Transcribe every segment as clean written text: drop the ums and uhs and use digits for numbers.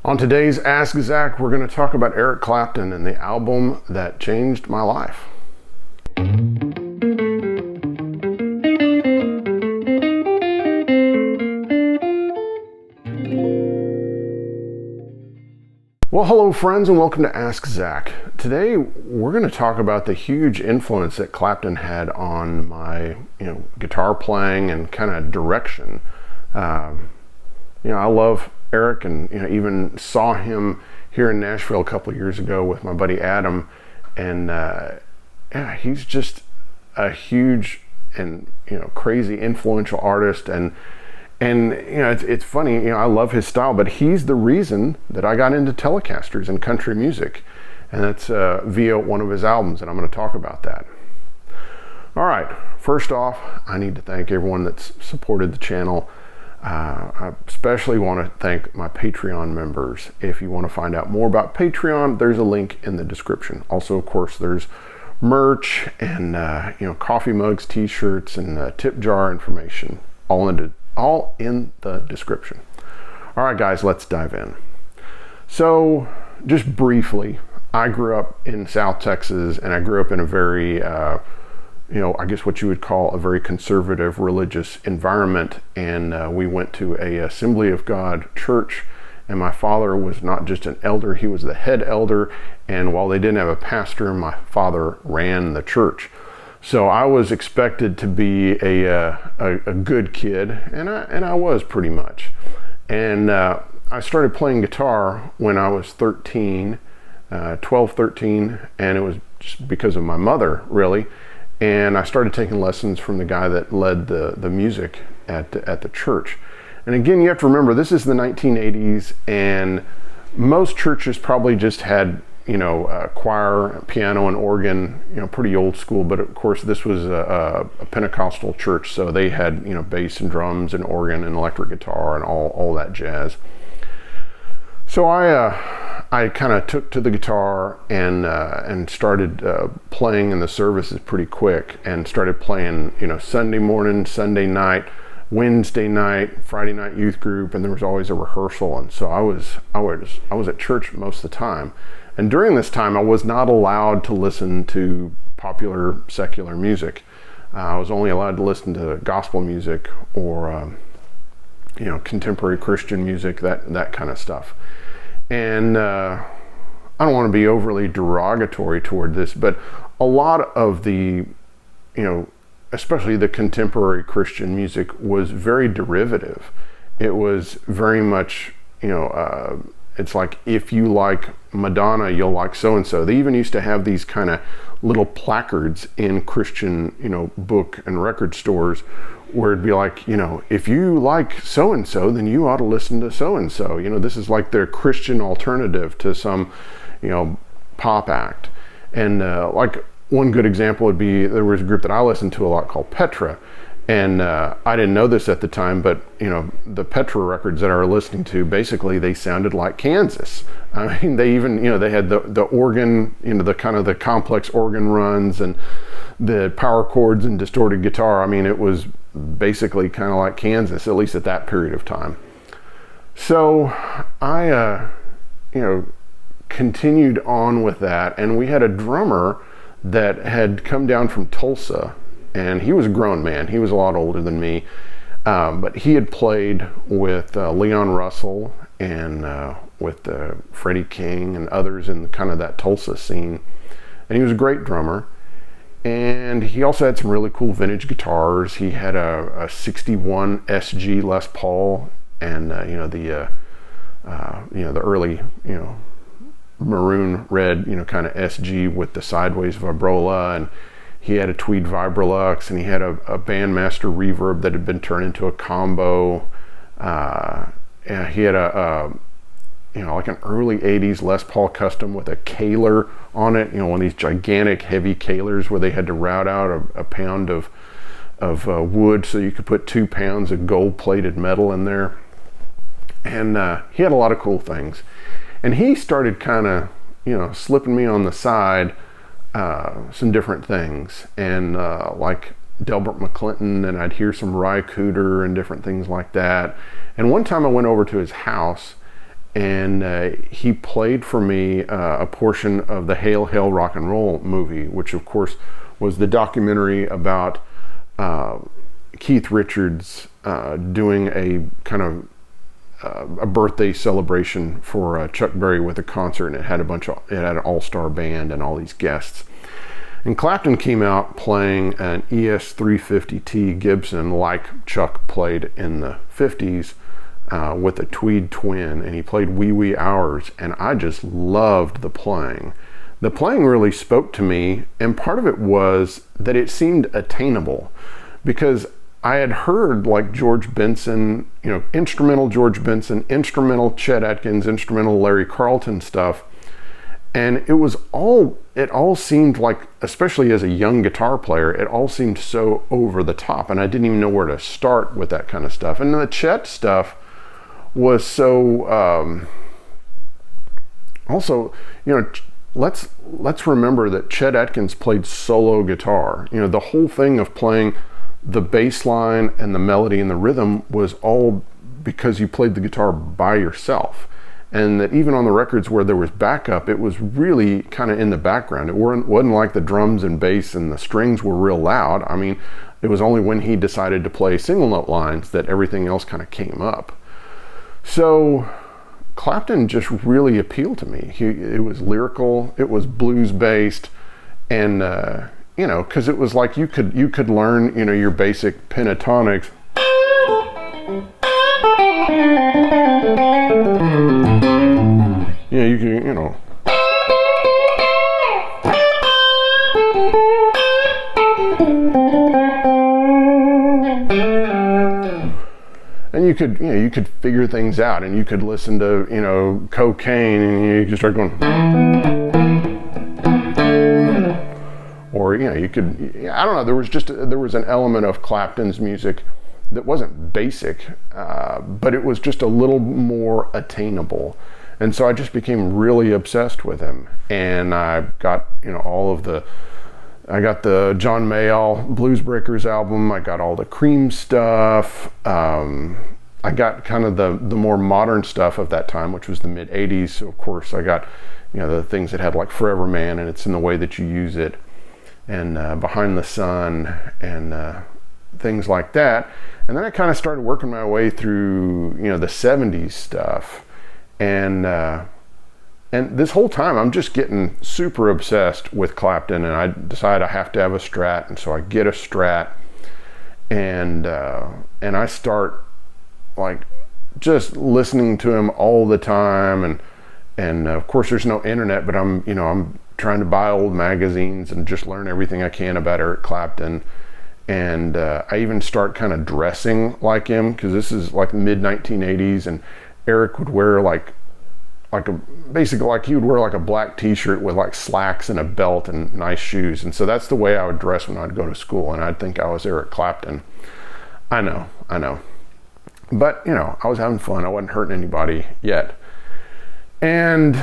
On today's Ask Zach, we're going to talk about Eric Clapton and the album that changed my life. Well, hello friends, and welcome to Ask Zach. Today we're going to talk about the huge influence that Clapton had on my, guitar playing and kind of direction. I love Eric, and even saw him here in Nashville a couple of years ago with my buddy Adam, and he's just a huge and crazy influential artist, and it's funny, I love his style, but he's the reason that I got into Telecasters and country music, and that's via one of his albums, and I'm going to talk about that. All right, first off, I need to thank everyone that's supported the channel. I especially want to thank my Patreon members. If you want to find out more about Patreon, there's a link in the description. Also, of course, there's merch and coffee mugs, t-shirts, and tip jar information, all in the description. All right, guys, let's dive in. So, just briefly, I grew up in South Texas, and I grew up in a very I guess what you would call a very conservative religious environment, and we went to a Assembly of God church, and my father was not just an elder, he was the head elder, and while they didn't have a pastor, my father ran the church. So I was expected to be a good kid, and I was pretty much. And I started playing guitar when I was 13, and it was just because of my mother, really. And I started taking lessons from the guy that led the music at the church. And again, you have to remember, this is the 1980s, and most churches probably just had, choir, piano, and organ, pretty old school. But of course, this was a Pentecostal church, so they had, bass and drums and organ and electric guitar and all that jazz. So I kind of took to the guitar and started playing in the services pretty quick, and started playing Sunday morning, Sunday night, Wednesday night, Friday night youth group, and there was always a rehearsal. And so I was at church most of the time. And during this time, I was not allowed to listen to popular secular music. I was only allowed to listen to gospel music or contemporary Christian music, that kind of stuff. And I don't want to be overly derogatory toward this, but a lot of the, especially the contemporary Christian music was very derivative. It was very much, it's like, if you like Madonna, you'll like so-and-so. They even used to have these kind of little placards in Christian, book and record stores, where it'd be like, if you like so-and-so, then you ought to listen to so-and-so. This is like their Christian alternative to some, pop act. And like one good example would be, there was a group that I listened to a lot called Petra. And I didn't know this at the time, but the Petra records that I was listening to, basically they sounded like Kansas. I mean, they even, they had the organ, the kind of the complex organ runs and the power chords and distorted guitar. I mean, it was basically kind of like Kansas, at least at that period of time. So I, continued on with that, and we had a drummer that had come down from Tulsa, and he was a grown man. He was a lot older than me, but he had played with Leon Russell and with Freddie King and others in kind of that Tulsa scene, and he was a great drummer. And he also had some really cool vintage guitars. He had a 61 SG Les Paul, and the early maroon red kind of SG with the sideways vibrola, and he had a Tweed Vibrolux, and he had a Bandmaster reverb that had been turned into a combo. And he had like an early 80s Les Paul Custom with a Kaler on it, one of these gigantic heavy Kalers where they had to route out a pound of wood so you could put 2 pounds of gold plated metal in there. And he had a lot of cool things. And he started kind of, slipping me on the side some different things. And like Delbert McClinton, and I'd hear some Ry Cooder and different things like that. And one time I went over to his house, and he played for me a portion of the Hail Hail Rock and Roll movie, which of course was the documentary about Keith Richards doing a kind of a birthday celebration for Chuck Berry with a concert, and it had an all-star band and all these guests. And Clapton came out playing an ES-350T Gibson like Chuck played in the 50s with a tweed twin, and he played Wee Wee Hours, and I just loved the playing. The playing really spoke to me, and part of it was that it seemed attainable, because I had heard like George Benson, instrumental George Benson, instrumental Chet Atkins, instrumental Larry Carlton stuff. And it all seemed like, especially as a young guitar player, it all seemed so over the top. And I didn't even know where to start with that kind of stuff. And the Chet stuff was so, also, let's remember that Chet Atkins played solo guitar. The whole thing of playing the bass line and the melody and the rhythm was all because you played the guitar by yourself. And that even on the records where there was backup, it was really kind of in the background. It wasn't like the drums and bass and the strings were real loud. I mean, it was only when he decided to play single note lines that everything else kind of came up. So Clapton just really appealed to me. It was lyrical, it was blues based, and because it was like you could learn, your basic pentatonics. Yeah, you can, and you could figure things out, and you could listen to, Cocaine, and you just start going. Or you could, I don't know, there was an element of Clapton's music that wasn't basic, but it was just a little more attainable. And so I just became really obsessed with him. And I got, I got the John Mayall Blues Breakers album. I got all the Cream stuff. I got kind of the more modern stuff of that time, which was the mid 80s. So of course I got, the things that had like Forever Man and It's in the Way That You Use It, and Behind the Sun, and things like that. And then I kind of started working my way through, the 70s stuff. And this whole time I'm just getting super obsessed with Clapton, and I decide I have to have a Strat, and so I get a Strat, and I start like just listening to him all the time, and of course there's no internet, but I'm trying to buy old magazines and just learn everything I can about Eric Clapton. And I even start kind of dressing like him, because this is like mid 1980s, and Eric would wear basically he would wear like a black t-shirt with like slacks and a belt and nice shoes. And so that's the way I would dress when I'd go to school, and I'd think I was Eric Clapton. I know. But, I was having fun. I wasn't hurting anybody yet. And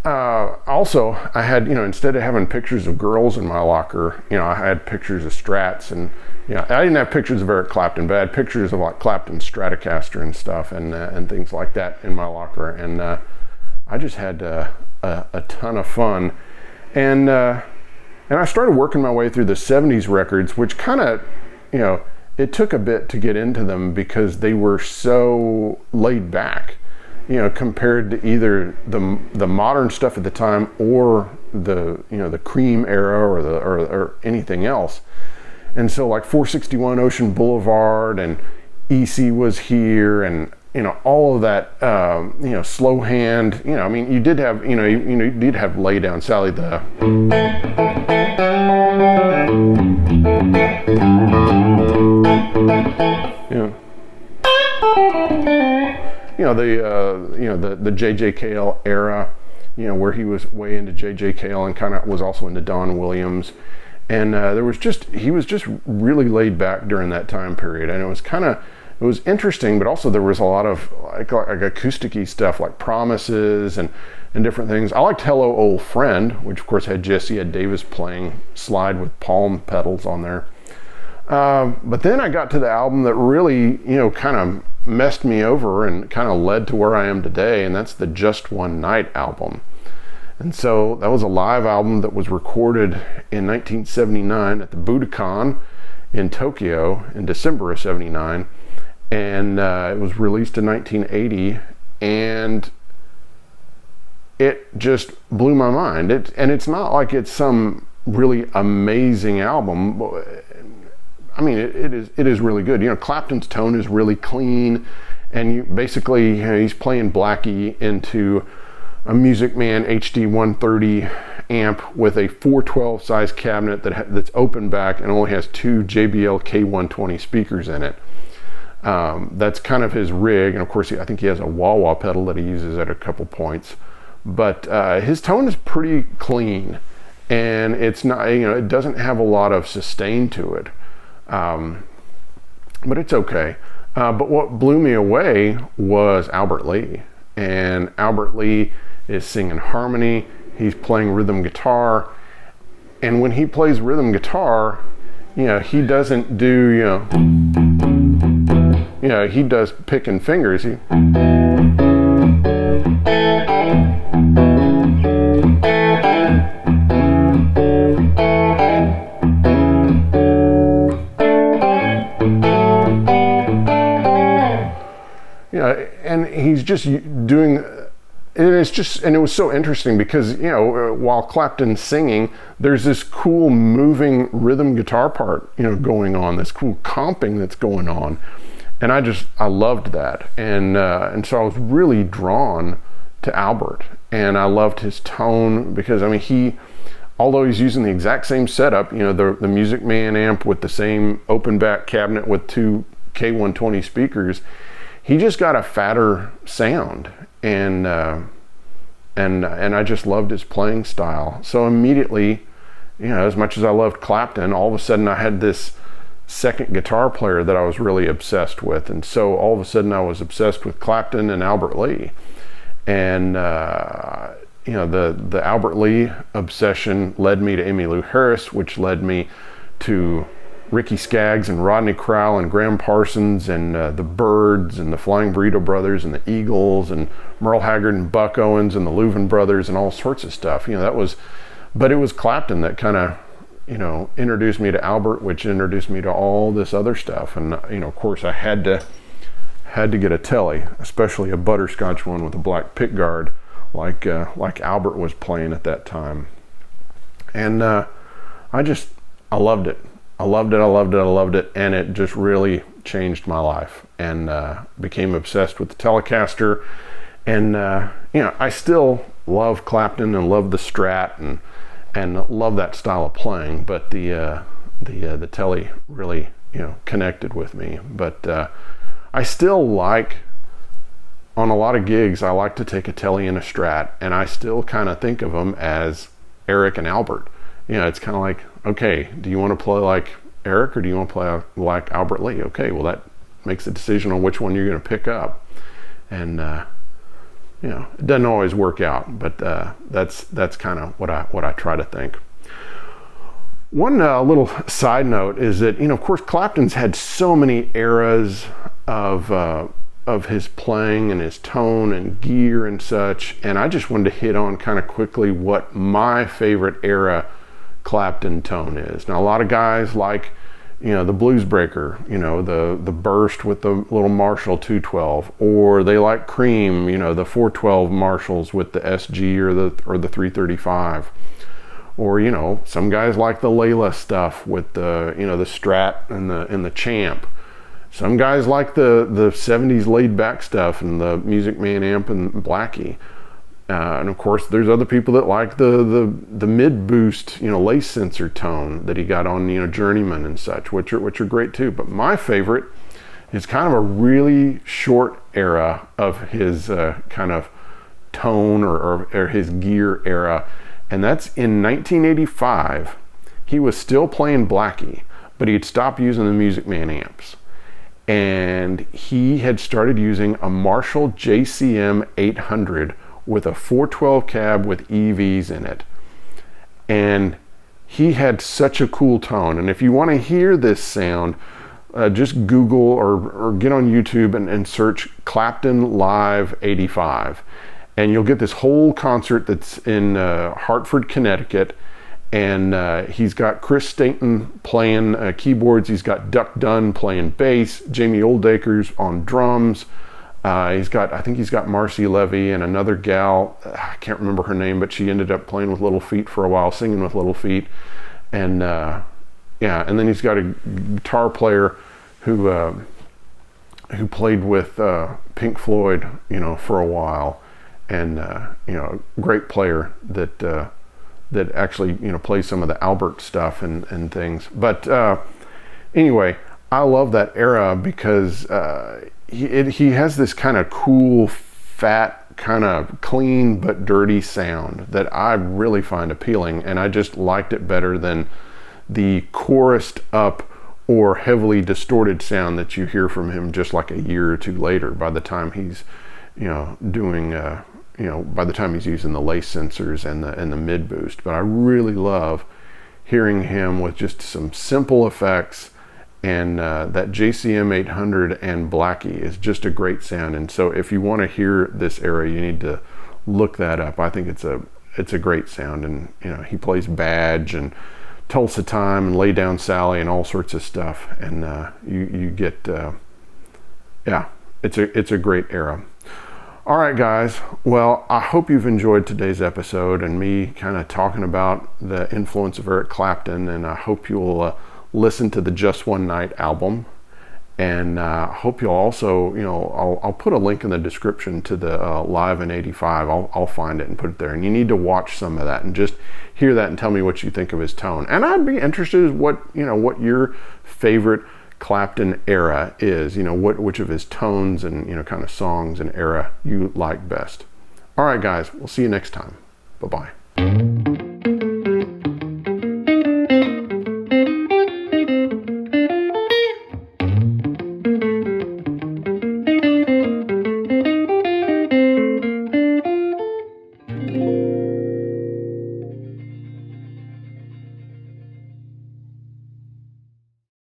also I had, instead of having pictures of girls in my locker, I had pictures of Strats, and I didn't have pictures of Eric Clapton, but I had pictures of like Clapton Stratocaster and stuff, and things like that in my locker. And I just had a ton of fun. And I started working my way through the 70s records, which kind of, it took a bit to get into them because they were so laid back, compared to either the modern stuff at the time or the Cream era or anything else. And so like 461 Ocean Boulevard and EC Was Here, and all of that, Slow Hand, you did have, you did have Lay Down Sally, the the JJKL era, where he was way into JJKL and kind of was also into Don Williams. And he was just really laid back during that time period. And it was interesting, but also there was a lot of like acoustic-y stuff like Promises and different things. I liked Hello Old Friend, which of course had Jesse Ed Davis playing slide with palm pedals on there. But then I got to the album that really, kind of messed me over and kind of led to where I am today, and that's the Just One Night album. And so that was a live album that was recorded in 1979 at the Budokan in Tokyo in December of 79. And it was released in 1980, and it just blew my mind. And it's not like it's some really amazing album. I mean, it is really good. Clapton's tone is really clean, and basically he's playing Blackie into a Music Man HD 130 amp with a 412 size cabinet that's open back and only has two JBL K120 speakers in it. That's kind of his rig, and of course I think he has a wah-wah pedal that he uses at a couple points. But his tone is pretty clean, and it's not, it doesn't have a lot of sustain to it, but it's okay. But what blew me away was Albert Lee, and Albert Lee is singing harmony, he's playing rhythm guitar, and when he plays rhythm guitar, he doesn't do, he does picking fingers. And he's just doing, and it was so interesting because, while Clapton's singing, there's this cool moving rhythm guitar part, going on, this cool comping that's going on. And I loved that. And so I was really drawn to Albert, and I loved his tone because, although he's using the exact same setup, the Music Man amp with the same open back cabinet with two K120 speakers, he just got a fatter sound, and I just loved his playing style. So immediately, as much as I loved Clapton, all of a sudden I had this second guitar player that I was really obsessed with, and so all of a sudden I was obsessed with Clapton and Albert Lee, and the Albert Lee obsession led me to Emmylou Harris, which led me to Ricky Skaggs and Rodney Crowell and Graham Parsons and the Byrds and the Flying Burrito Brothers and the Eagles and Merle Haggard and Buck Owens and the Louvin Brothers and all sorts of stuff. But it was Clapton that kind of, introduced me to Albert, which introduced me to all this other stuff. And, of course I had to get a Telly, especially a butterscotch one with a black pickguard like Albert was playing at that time. And I loved it. I loved it, and it just really changed my life, and became obsessed with the Telecaster. And I still love Clapton and love the Strat and love that style of playing, but the Telly really connected with me. But I still like, on a lot of gigs, I like to take a Telly and a Strat, and I still kind of think of them as Eric and Albert. It's kind of like, okay, do you want to play like Eric or do you want to play like Albert Lee? Okay, well that makes a decision on which one you're going to pick up. And it doesn't always work out, but that's kind of what I try to think. One little side note is that, of course, Clapton's had so many eras of his playing and his tone and gear and such, and I just wanted to hit on kind of quickly what my favorite era Clapton tone is. Now, a lot of guys like, the Blues Breaker, the Burst with the little Marshall 212, or they like Cream, the 412 Marshalls with the SG or the 335, or some guys like the Layla stuff with the the Strat and the Champ. Some guys like the 70s laid back stuff and the Music Man amp and Blackie. And of course, there's other people that like the mid boost, lace sensor tone that he got on, Journeyman and such, which are great too. But my favorite is kind of a really short era of his kind of tone or his gear era, and that's in 1985. He was still playing Blackie, but he had stopped using the Music Man amps, and he had started using a Marshall JCM 800 with a 412 cab with EVs in it. And he had such a cool tone. And if you want to hear this sound, just Google or get on YouTube and search Clapton Live 85. And you'll get this whole concert that's in Hartford, Connecticut. And he's got Chris Stainton playing keyboards. He's got Duck Dunn playing bass. Jamie Oldacre's on drums. I think he's got Marcy Levy and another gal. I can't remember her name, but she ended up playing with Little Feat for a while, singing with Little Feat. And and then he's got a guitar player who played with Pink Floyd, for a while, and great player that actually plays some of the Albert stuff and things. But anyway, I love that era because he has this kind of cool, fat, kind of clean but dirty sound that I really find appealing, and I just liked it better than the chorused up or heavily distorted sound that you hear from him just like a year or two later, by the time he's doing by the time he's using the lace sensors and the mid boost. But I really love hearing him with just some simple effects, and that JCM 800 and Blackie is just a great sound. And so if you want to hear this era, you need to look that up. I think it's a great sound. And he plays Badge and Tulsa Time and Lay Down Sally and all sorts of stuff, and you get it's a great era. All right, guys. Well, I hope you've enjoyed today's episode and me kind of talking about the influence of Eric Clapton, and I hope you'll listen to the Just One Night album, and hope you'll also, I'll put a link in the description to the Live in 85. I'll find it and put it there, and you need to watch some of that and just hear that and tell me what you think of his tone. And I'd be interested in what your favorite Clapton era is, which of his tones and kind of songs and era you like best. All right, guys, we'll see you next time. Bye-bye.